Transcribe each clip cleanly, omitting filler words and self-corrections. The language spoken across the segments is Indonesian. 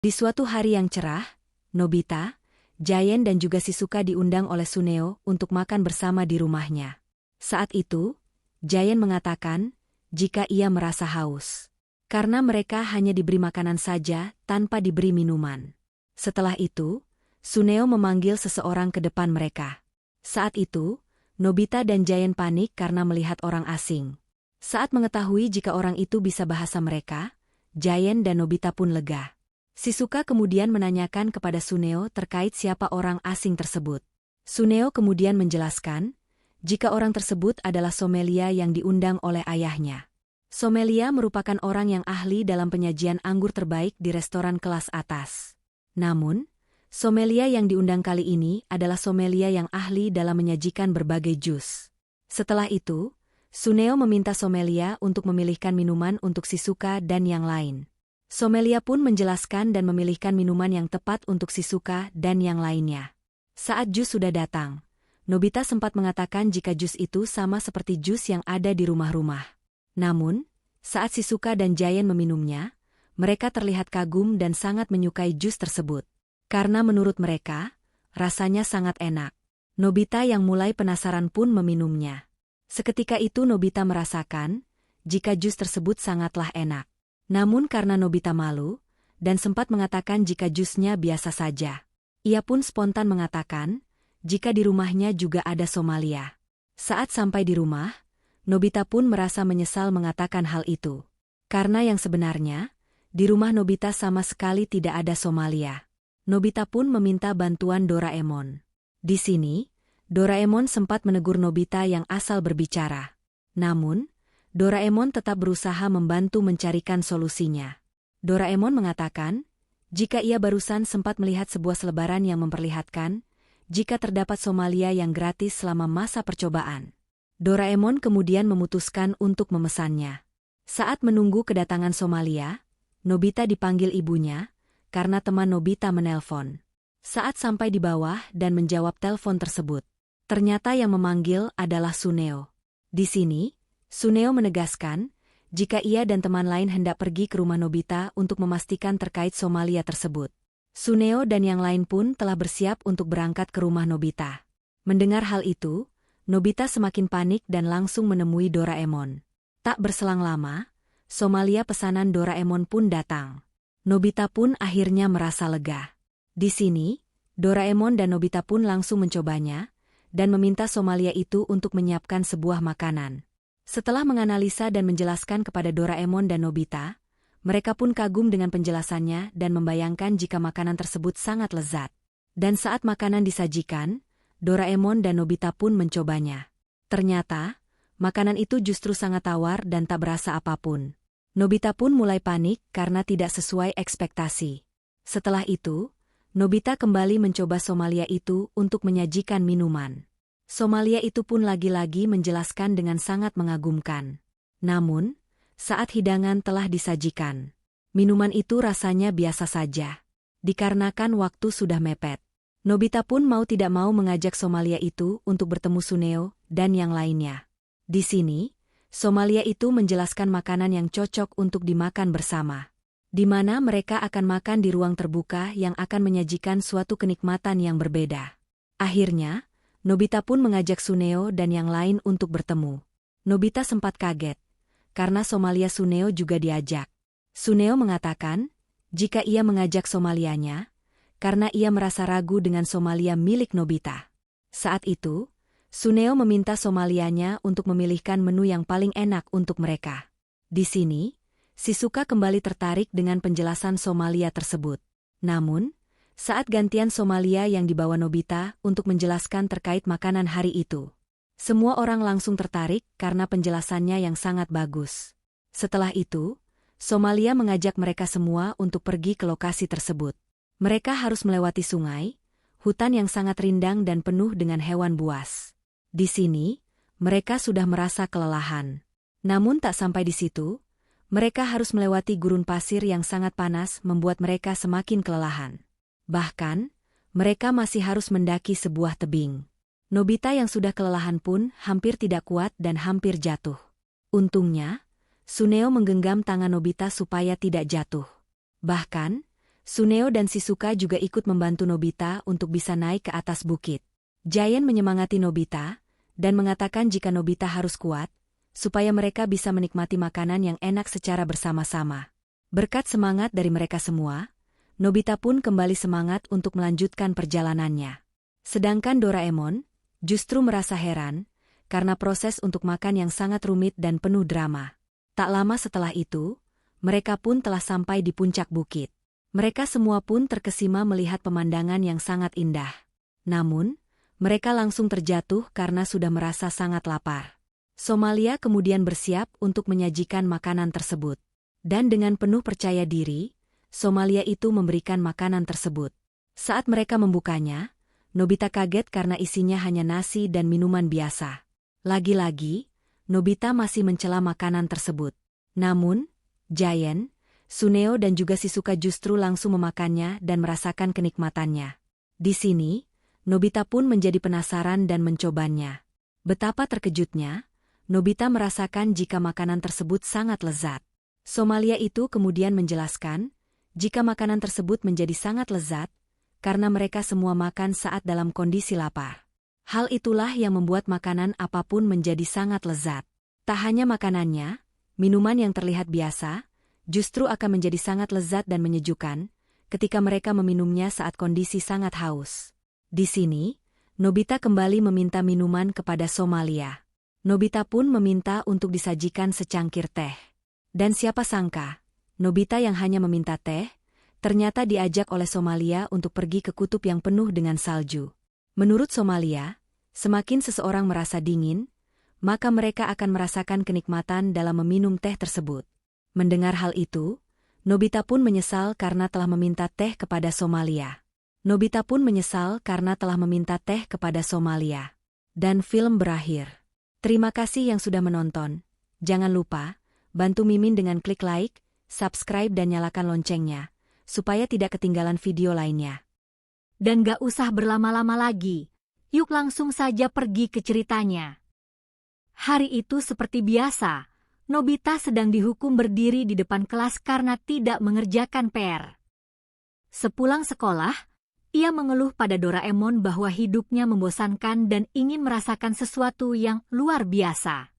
Di suatu hari yang cerah, Nobita, Giant dan juga Shizuka diundang oleh Suneo untuk makan bersama di rumahnya. Saat itu, Giant mengatakan, jika ia merasa haus. Karena mereka hanya diberi makanan saja tanpa diberi minuman. Setelah itu, Suneo memanggil seseorang ke depan mereka. Saat itu, Nobita dan Giant panik karena melihat orang asing. Saat mengetahui jika orang itu bisa bahasa mereka, Giant dan Nobita pun lega. Shizuka kemudian menanyakan kepada Suneo terkait siapa orang asing tersebut. Suneo kemudian menjelaskan, jika orang tersebut adalah Somelia yang diundang oleh ayahnya. Somelia merupakan orang yang ahli dalam penyajian anggur terbaik di restoran kelas atas. Namun, Somelia yang diundang kali ini adalah Somelia yang ahli dalam menyajikan berbagai jus. Setelah itu, Suneo meminta Somelia untuk memilihkan minuman untuk Shizuka dan yang lain. Somelia pun menjelaskan dan memilihkan minuman yang tepat untuk Shizuka dan yang lainnya. Saat jus sudah datang, Nobita sempat mengatakan jika jus itu sama seperti jus yang ada di rumah-rumah. Namun, saat Shizuka dan Giant meminumnya, mereka terlihat kagum dan sangat menyukai jus tersebut. Karena menurut mereka, rasanya sangat enak. Nobita yang mulai penasaran pun meminumnya. Seketika itu Nobita merasakan, jika jus tersebut sangatlah enak. Namun karena Nobita malu, dan sempat mengatakan jika jusnya biasa saja. Ia pun spontan mengatakan, jika di rumahnya juga ada Somalia. Saat sampai di rumah, Nobita pun merasa menyesal mengatakan hal itu. Karena yang sebenarnya, di rumah Nobita sama sekali tidak ada Somalia. Nobita pun meminta bantuan Doraemon. Di sini, Doraemon sempat menegur Nobita yang asal berbicara. Namun, Doraemon tetap berusaha membantu mencarikan solusinya. Doraemon mengatakan, jika ia barusan sempat melihat sebuah selebaran yang memperlihatkan, jika terdapat Somalia yang gratis selama masa percobaan. Doraemon kemudian memutuskan untuk memesannya. Saat menunggu kedatangan Somalia, Nobita dipanggil ibunya, karena teman Nobita menelpon. Saat sampai di bawah dan menjawab telepon tersebut, ternyata yang memanggil adalah Suneo. Di sini, Suneo menegaskan, jika ia dan teman lain hendak pergi ke rumah Nobita untuk memastikan terkait Somalia tersebut. Suneo dan yang lain pun telah bersiap untuk berangkat ke rumah Nobita. Mendengar hal itu, Nobita semakin panik dan langsung menemui Doraemon. Tak berselang lama, Somalia pesanan Doraemon pun datang. Nobita pun akhirnya merasa lega. Di sini, Doraemon dan Nobita pun langsung mencobanya, dan meminta Somalia itu untuk menyiapkan sebuah makanan. Setelah menganalisa dan menjelaskan kepada Doraemon dan Nobita, mereka pun kagum dengan penjelasannya dan membayangkan jika makanan tersebut sangat lezat. Dan saat makanan disajikan, Doraemon dan Nobita pun mencobanya. Ternyata, makanan itu justru sangat tawar dan tak berasa apapun. Nobita pun mulai panik karena tidak sesuai ekspektasi. Setelah itu, Nobita kembali mencoba Somalia itu untuk menyajikan minuman. Somalia itu pun lagi-lagi menjelaskan dengan sangat mengagumkan. Namun, saat hidangan telah disajikan, minuman itu rasanya biasa saja. Dikarenakan waktu sudah mepet, Nobita pun mau tidak mau mengajak Somalia itu untuk bertemu Suneo dan yang lainnya. Di sini, Somalia itu menjelaskan makanan yang cocok untuk dimakan bersama, di mana mereka akan makan di ruang terbuka yang akan menyajikan suatu kenikmatan yang berbeda. Akhirnya, Nobita pun mengajak Suneo dan yang lain untuk bertemu. Nobita sempat kaget, karena Somalia Suneo juga diajak. Suneo mengatakan, jika ia mengajak Somalianya, karena ia merasa ragu dengan Somalia milik Nobita. Saat itu, Suneo meminta Somalianya untuk memilihkan menu yang paling enak untuk mereka. Di sini, Shizuka kembali tertarik dengan penjelasan Somalia tersebut. Namun, saat gantian Somalia yang dibawa Nobita untuk menjelaskan terkait makanan hari itu, semua orang langsung tertarik karena penjelasannya yang sangat bagus. Setelah itu, Somalia mengajak mereka semua untuk pergi ke lokasi tersebut. Mereka harus melewati sungai, hutan yang sangat rindang dan penuh dengan hewan buas. Di sini, mereka sudah merasa kelelahan. Namun tak sampai di situ, mereka harus melewati gurun pasir yang sangat panas membuat mereka semakin kelelahan. Bahkan, mereka masih harus mendaki sebuah tebing. Nobita yang sudah kelelahan pun hampir tidak kuat dan hampir jatuh. Untungnya, Suneo menggenggam tangan Nobita supaya tidak jatuh. Bahkan, Suneo dan Shizuka juga ikut membantu Nobita untuk bisa naik ke atas bukit. Giant menyemangati Nobita dan mengatakan jika Nobita harus kuat, supaya mereka bisa menikmati makanan yang enak secara bersama-sama. Berkat semangat dari mereka semua, Nobita pun kembali semangat untuk melanjutkan perjalanannya. Sedangkan Doraemon justru merasa heran karena proses untuk makan yang sangat rumit dan penuh drama. Tak lama setelah itu, mereka pun telah sampai di puncak bukit. Mereka semua pun terkesima melihat pemandangan yang sangat indah. Namun, mereka langsung terjatuh karena sudah merasa sangat lapar. Somalia kemudian bersiap untuk menyajikan makanan tersebut. Dan dengan penuh percaya diri, Somalia itu memberikan makanan tersebut. Saat mereka membukanya, Nobita kaget karena isinya hanya nasi dan minuman biasa. Lagi-lagi, Nobita masih mencela makanan tersebut. Namun, Giant, Suneo dan juga Shizuka justru langsung memakannya dan merasakan kenikmatannya. Di sini, Nobita pun menjadi penasaran dan mencobanya. Betapa terkejutnya, Nobita merasakan jika makanan tersebut sangat lezat. Somalia itu kemudian menjelaskan, jika makanan tersebut menjadi sangat lezat, karena mereka semua makan saat dalam kondisi lapar. Hal itulah yang membuat makanan apapun menjadi sangat lezat. Tak hanya makanannya, minuman yang terlihat biasa, justru akan menjadi sangat lezat dan menyejukkan, ketika mereka meminumnya saat kondisi sangat haus. Di sini, Nobita kembali meminta minuman kepada Somalia. Nobita pun meminta untuk disajikan secangkir teh. Dan siapa sangka, Nobita yang hanya meminta teh, ternyata diajak oleh Somalia untuk pergi ke kutub yang penuh dengan salju. Menurut Somalia, semakin seseorang merasa dingin, maka mereka akan merasakan kenikmatan dalam meminum teh tersebut. Mendengar hal itu, Nobita pun menyesal karena telah meminta teh kepada Somalia. Nobita pun menyesal karena telah meminta teh kepada Somalia. Dan film berakhir. Terima kasih yang sudah menonton. Jangan lupa, bantu Mimin dengan klik like, subscribe dan nyalakan loncengnya, supaya tidak ketinggalan video lainnya. Dan gak usah berlama-lama lagi, yuk langsung saja pergi ke ceritanya. Hari itu seperti biasa, Nobita sedang dihukum berdiri di depan kelas karena tidak mengerjakan PR. Sepulang sekolah, ia mengeluh pada Doraemon bahwa hidupnya membosankan dan ingin merasakan sesuatu yang luar biasa.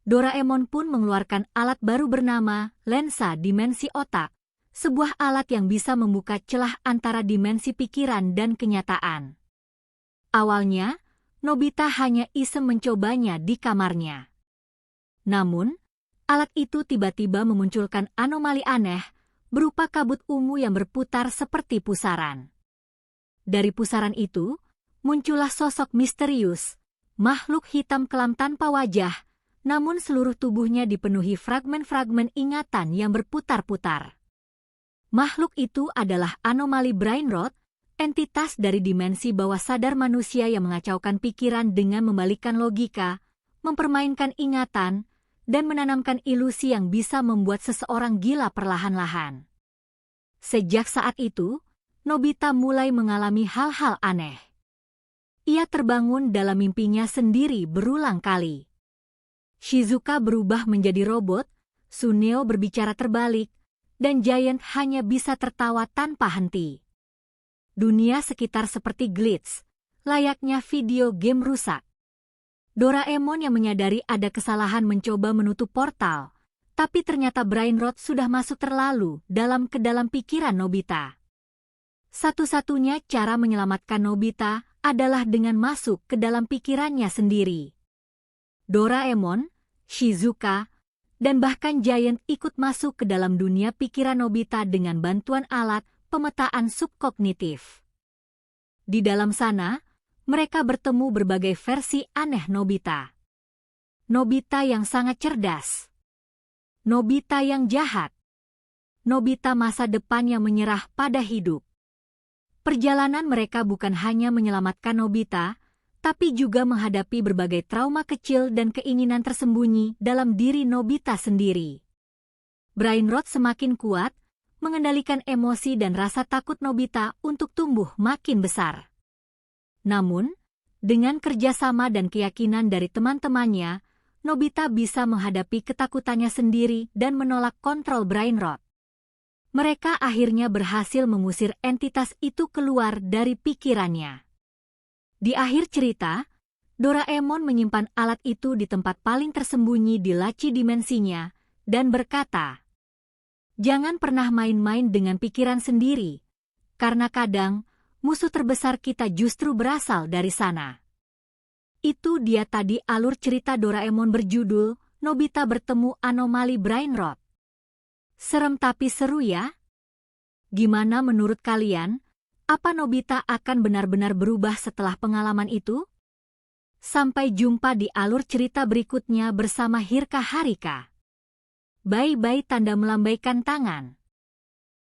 Doraemon pun mengeluarkan alat baru bernama lensa dimensi otak, sebuah alat yang bisa membuka celah antara dimensi pikiran dan kenyataan. Awalnya, Nobita hanya iseng mencobanya di kamarnya. Namun, alat itu tiba-tiba memunculkan anomali aneh, berupa kabut ungu yang berputar seperti pusaran. Dari pusaran itu, muncullah sosok misterius, makhluk hitam kelam tanpa wajah, namun seluruh tubuhnya dipenuhi fragmen-fragmen ingatan yang berputar-putar. Makhluk itu adalah anomali brain rot, entitas dari dimensi bawah sadar manusia yang mengacaukan pikiran dengan membalikkan logika, mempermainkan ingatan, dan menanamkan ilusi yang bisa membuat seseorang gila perlahan-lahan. Sejak saat itu, Nobita mulai mengalami hal-hal aneh. Ia terbangun dalam mimpinya sendiri berulang kali. Shizuka berubah menjadi robot, Suneo berbicara terbalik, dan Giant hanya bisa tertawa tanpa henti. Dunia sekitar seperti glitch, layaknya video game rusak. Doraemon yang menyadari ada kesalahan mencoba menutup portal, tapi ternyata brain rot sudah masuk terlalu dalam ke dalam pikiran Nobita. Satu-satunya cara menyelamatkan Nobita adalah dengan masuk ke dalam pikirannya sendiri. Doraemon, Shizuka, dan bahkan Giant ikut masuk ke dalam dunia pikiran Nobita dengan bantuan alat pemetaan subkognitif. Di dalam sana, mereka bertemu berbagai versi aneh Nobita. Nobita yang sangat cerdas. Nobita yang jahat. Nobita masa depan yang menyerah pada hidup. Perjalanan mereka bukan hanya menyelamatkan Nobita, tapi juga menghadapi berbagai trauma kecil dan keinginan tersembunyi dalam diri Nobita sendiri. Brain rot semakin kuat, mengendalikan emosi dan rasa takut Nobita untuk tumbuh makin besar. Namun, dengan kerjasama dan keyakinan dari teman-temannya, Nobita bisa menghadapi ketakutannya sendiri dan menolak kontrol brain rot. Mereka akhirnya berhasil mengusir entitas itu keluar dari pikirannya. Di akhir cerita, Doraemon menyimpan alat itu di tempat paling tersembunyi di laci dimensinya dan berkata, "Jangan pernah main-main dengan pikiran sendiri, karena kadang musuh terbesar kita justru berasal dari sana." Itu dia tadi alur cerita Doraemon berjudul Nobita Bertemu Anomali Brain Rot. Serem tapi seru ya? Gimana menurut kalian? Apa Nobita akan benar-benar berubah setelah pengalaman itu? Sampai jumpa di alur cerita berikutnya bersama Hirka Harika. Bye-bye tanda melambaikan tangan.